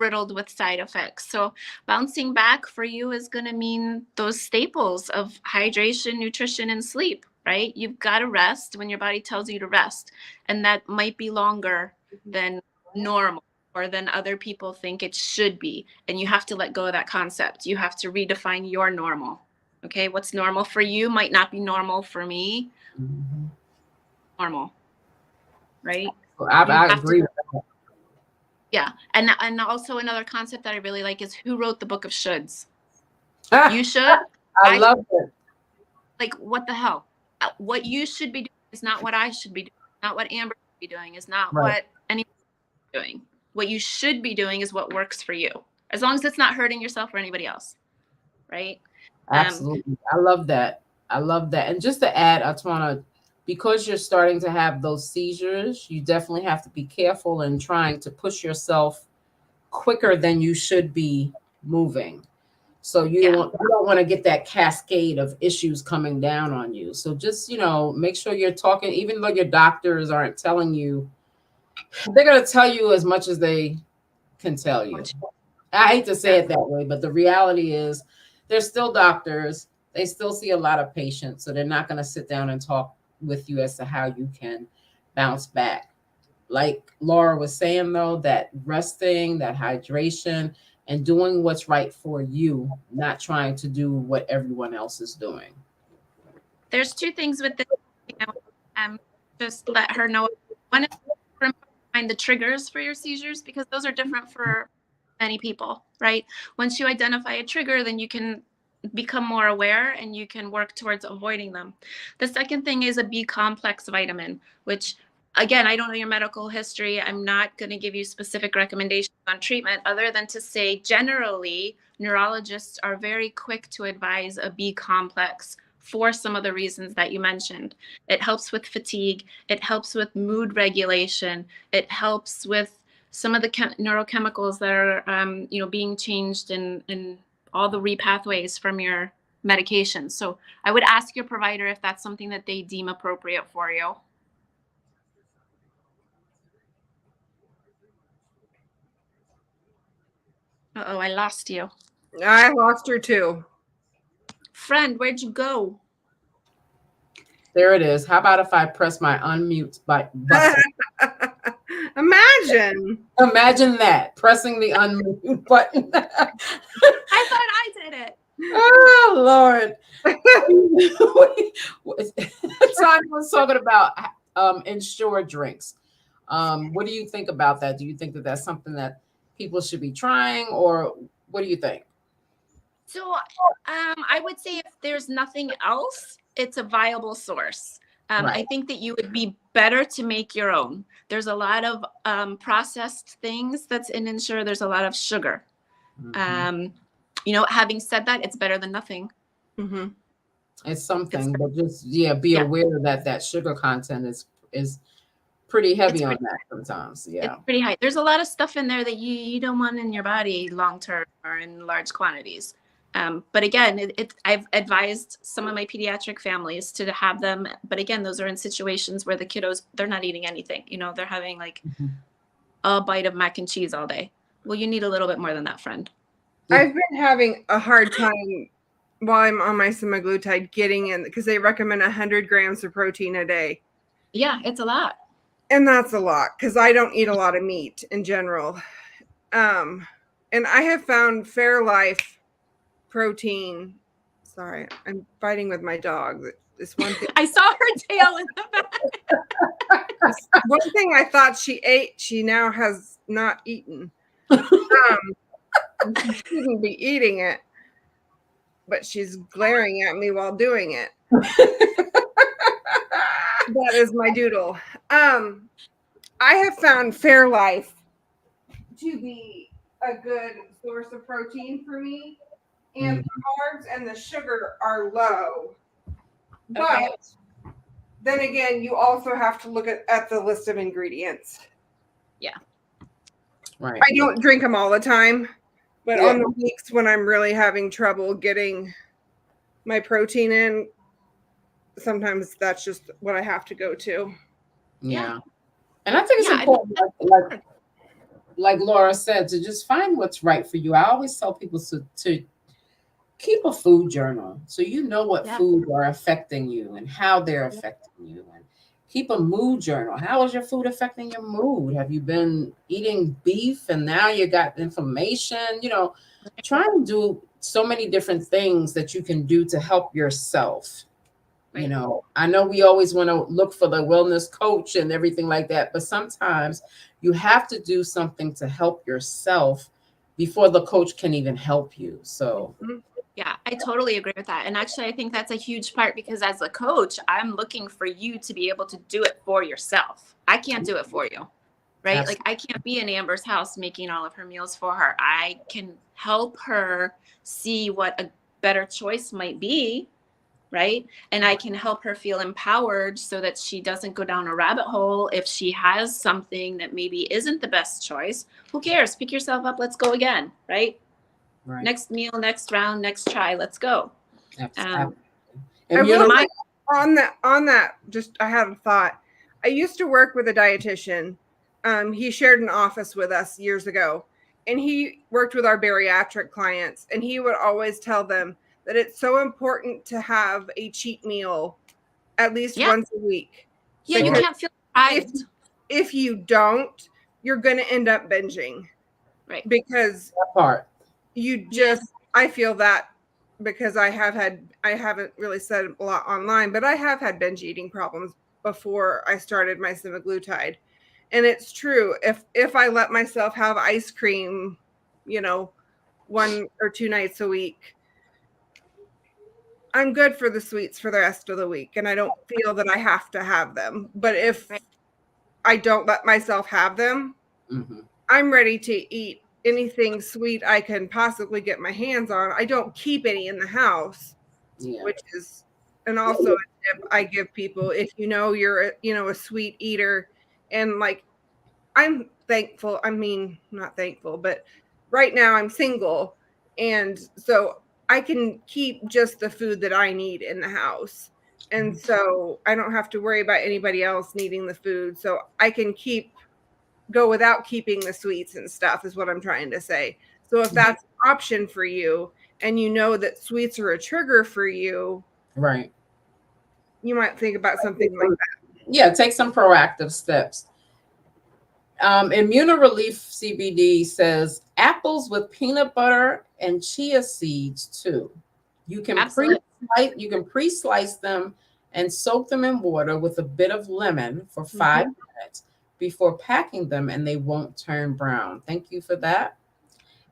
riddled with side effects. So bouncing back for you is going to mean those staples of hydration, nutrition, and sleep. right? You've got to rest when your body tells you to rest. And that might be longer than normal or than other people think it should be. And you have to let go of that concept. You have to redefine your normal. Okay, what's normal for you might not be normal for me. Mm-hmm. Normal, right? Well, I agree with that. Yeah, and also another concept that I really like is who wrote the book of shoulds. You should. I love it. Like, what the hell? What you should be doing is not what I should be doing. Not what Amber should be doing. Is not what anyone is doing. What you should be doing is what works for you, as long as it's not hurting yourself or anybody else, right? Absolutely. I love that. I love that. And just to add, I just want to, because you're starting to have those seizures, you definitely have to be careful in trying to push yourself quicker than you should be moving. So you don't want to get that cascade of issues coming down on you. So just, make sure you're talking, even though your doctors aren't telling you, they're going to tell you as much as they can tell you. I hate to say it that way, but the reality is they're still doctors. They still see a lot of patients. So they're not going to sit down and talk with you as to how you can bounce back. Like Laura was saying, though, that resting, that hydration, and doing what's right for you, not trying to do what everyone else is doing. There's two things with this. Just let her know. One is to find the triggers for your seizures, because those are different for many people, right? Once you identify a trigger, then you can become more aware and you can work towards avoiding them. The second thing is a B complex vitamin, which, again, I don't know your medical history. I'm not going to give you specific recommendations on treatment other than to say generally neurologists are very quick to advise a B complex for some of the reasons that you mentioned. It helps with fatigue. It helps with mood regulation. It helps with some of the neurochemicals that are being changed in all the repathways from your medications. So I would ask your provider if that's something that they deem appropriate for you. Uh-oh, I lost you. I lost her too. Friend, where'd you go? There it is. How about if I press my unmute button? Imagine that, pressing the unmute button. I thought I did it. Oh, Lord. Tanya was talking about insured drinks. What do you think about that? Do you think that that's something that people should be trying, or what do you think? So I would say if there's nothing else, it's a viable source. I think that you would be better to make your own. There's a lot of processed things that's in Ensure. There's a lot of sugar. Mm-hmm. Having said that, it's better than nothing. Mm-hmm. It's something, but just be aware that sugar content is pretty heavy on that sometimes. Yeah, it's pretty high. There's a lot of stuff in there that you don't want in your body long term or in large quantities. But again, I've advised some of my pediatric families to have them. But again, those are in situations where the kiddos, they're not eating anything. They're having like a bite of mac and cheese all day. Well, you need a little bit more than that, friend. I've been having a hard time while I'm on my semaglutide getting in, because they recommend 100 grams of protein a day. Yeah, it's a lot. And that's a lot because I don't eat a lot of meat in general. And I have found Fairlife protein. Sorry, I'm fighting with my dog. This one thing I saw her tail in the back. One thing I thought she ate, she now has not eaten. She shouldn't be eating it, but she's glaring at me while doing it. That is my doodle. I have found Fairlife to be a good source of protein for me, and the carbs and the sugar are low. But then again, you also have to look at the list of ingredients. Yeah. Right. I don't drink them all the time, but on the weeks when I'm really having trouble getting my protein in, sometimes that's just what I have to go to. Yeah. And I think it's important, like Laura said, to just find what's right for you. I always tell people to keep a food journal so you know what Yeah. food are affecting you and how they're affecting you. And keep a mood journal. How is your food affecting your mood? Have you been eating beef and now you got inflammation? Try and do so many different things that you can do to help yourself. Right. I know we always want to look for the wellness coach and everything like that, but sometimes you have to do something to help yourself before the coach can even help you. So, Yeah, I totally agree with that. And actually, I think that's a huge part because as a coach, I'm looking for you to be able to do it for yourself. I can't do it for you, right? Absolutely. Like, I can't be in Amber's house making all of her meals for her. I can help her see what a better choice might be, right? And I can help her feel empowered so that she doesn't go down a rabbit hole if she has something that maybe isn't the best choice. Who cares? Pick yourself up. Let's go again, right? Right. Next meal, next round, next try. Let's go. Absolutely. I will My- say on that, just I had a thought. I used to work with a dietitian. He shared an office with us years ago, and he worked with our bariatric clients, and he would always tell them that it's so important to have a cheat meal at least Yeah. once a week. Yeah, you Because can't feel deprived. if you don't, you're going to end up binging. Right. Because that part. you just, I feel that because I haven't really said a lot online, but I have had binge eating problems before I started my semaglutide. And it's true. If I let myself have ice cream, 1 or 2 nights a week, I'm good for the sweets for the rest of the week. And I don't feel that I have to have them. But if Right. I don't let myself have them, Mhm. I'm ready to eat anything sweet I can possibly get my hands on. I don't keep any in the house, Yeah. which is, and also a tip I give people, if you're a sweet eater, and like, I'm thankful. I mean, not thankful, but right now I'm single. And so I can keep just the food that I need in the house. And so I don't have to worry about anybody else needing the food. So I can go without keeping the sweets and stuff is what I'm trying to say. So if that's an option for you and you know that sweets are a trigger for you, Right. you might think about something like that. Yeah, take some proactive steps. Immunorelief CBD says apples with peanut butter and chia seeds too. You can pre-slice them and soak them in water with a bit of lemon for 5 minutes before packing them, and they won't turn brown. Thank you for that.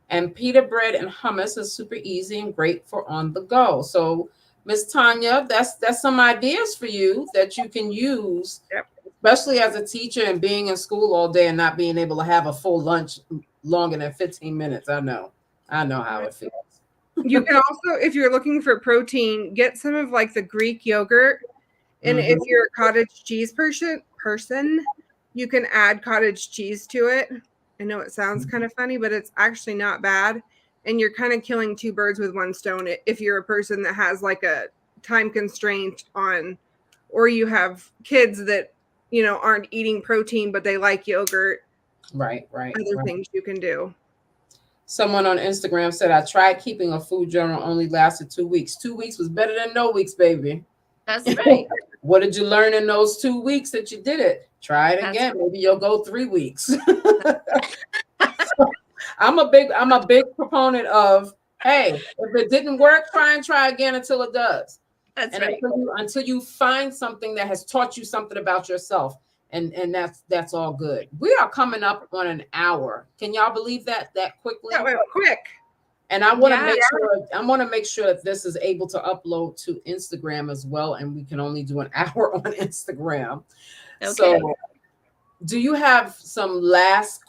And pita bread and hummus is super easy and great for on the go. So, Miss Tanya, that's some ideas for you that you can use. Yep. Especially as a teacher and being in school all day and not being able to have a full lunch longer than 15 minutes. I know how it feels. You can also, if you're looking for protein, get some of like the Greek yogurt. And if you're a cottage cheese person, you can add cottage cheese to it. I know it sounds kind of funny, but it's actually not bad. And you're kind of killing 2 birds with 1 stone if you're a person that has like a time constraint on, or you have kids that aren't eating protein, but they like yogurt. Right. Other things you can do. Someone on Instagram said, I tried keeping a food journal, only lasted 2 weeks. 2 weeks was better than no weeks, baby. That's right. What did you learn in those 2 weeks that you did it? Try it again. Maybe you'll go 3 weeks. I'm a big proponent of, hey, if it didn't work, try again until it does. That's right. Until you find something that has taught you something about yourself. And that's all good. We are coming up on an hour. Can y'all believe that quickly? That went quick. And I want to make sure that this is able to upload to Instagram as well. And we can only do an hour on Instagram. Okay. So do you have some last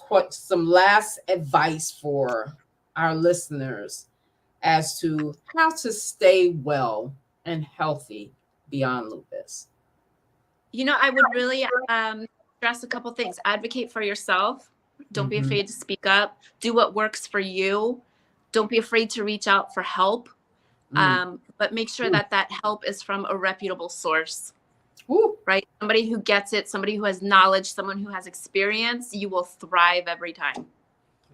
advice for our listeners as to how to stay well and healthy beyond lupus? I would really stress a couple things. Advocate for yourself. Don't be afraid to speak up. Do what works for you. Don't be afraid to reach out for help. But make sure that help is from a reputable source. Right? Somebody who gets it, somebody who has knowledge, someone who has experience. You will thrive every time.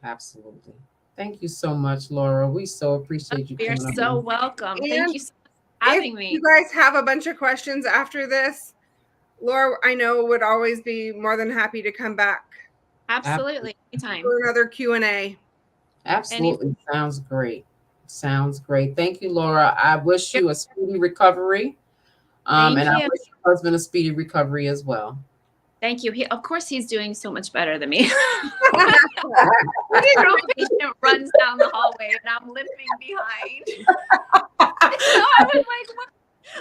Absolutely. Thank you so much, Laura. We so appreciate you You're coming so on. welcome. And Thank you so much for having if me. you guys have a bunch of questions after this, Laura, I know, would always be more than happy to come back Absolutely. Anytime. for another Q&A. Absolutely. Sounds great. Sounds great. Thank you, Laura. I wish you a speedy recovery. Thank And I you. wish your husband a speedy recovery as well. Thank you. Of course, he's doing so much better than me. I Girl patient runs down the hallway and I'm limping behind. So I was like, what?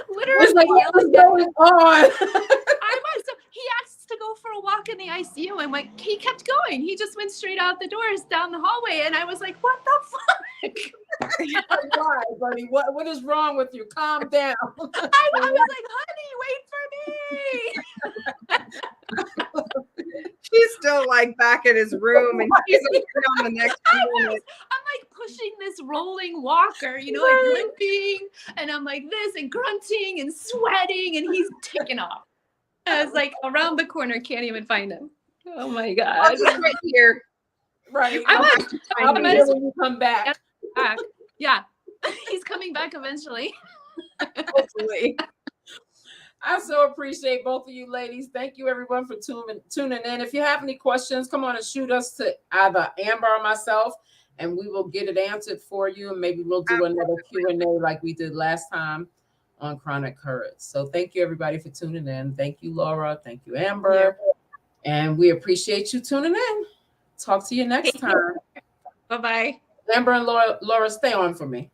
Literally, It's like, what's going on? I was. So he asked to go for a walk in the ICU, and like he kept going. He just went straight out the doors down the hallway, and I was like, "What the fuck?" Why, buddy? What is wrong with you? Calm down. I was like, "Honey, wait for me." She's still like back in his room, and he's on the next I'm like pushing this rolling walker, you know, like limping, and I'm like this and grunting and sweating, and he's taking off. I was like around the corner, can't even find him. Oh my god! He's right here. Right. I'll be here when you come back. Yeah, he's coming back eventually. Hopefully. I so appreciate both of you ladies. Thank you everyone for tuning in. If you have any questions, come on and shoot us to either Amber or myself, and we will get it answered for you. And maybe we'll do another Q&A like we did last time on Chronic Courage. So thank you everybody for tuning in. Thank you, Laura. Thank you, Amber. Yeah. And we appreciate you tuning in. Talk to you next time. Bye-bye. Amber and Laura, stay on for me.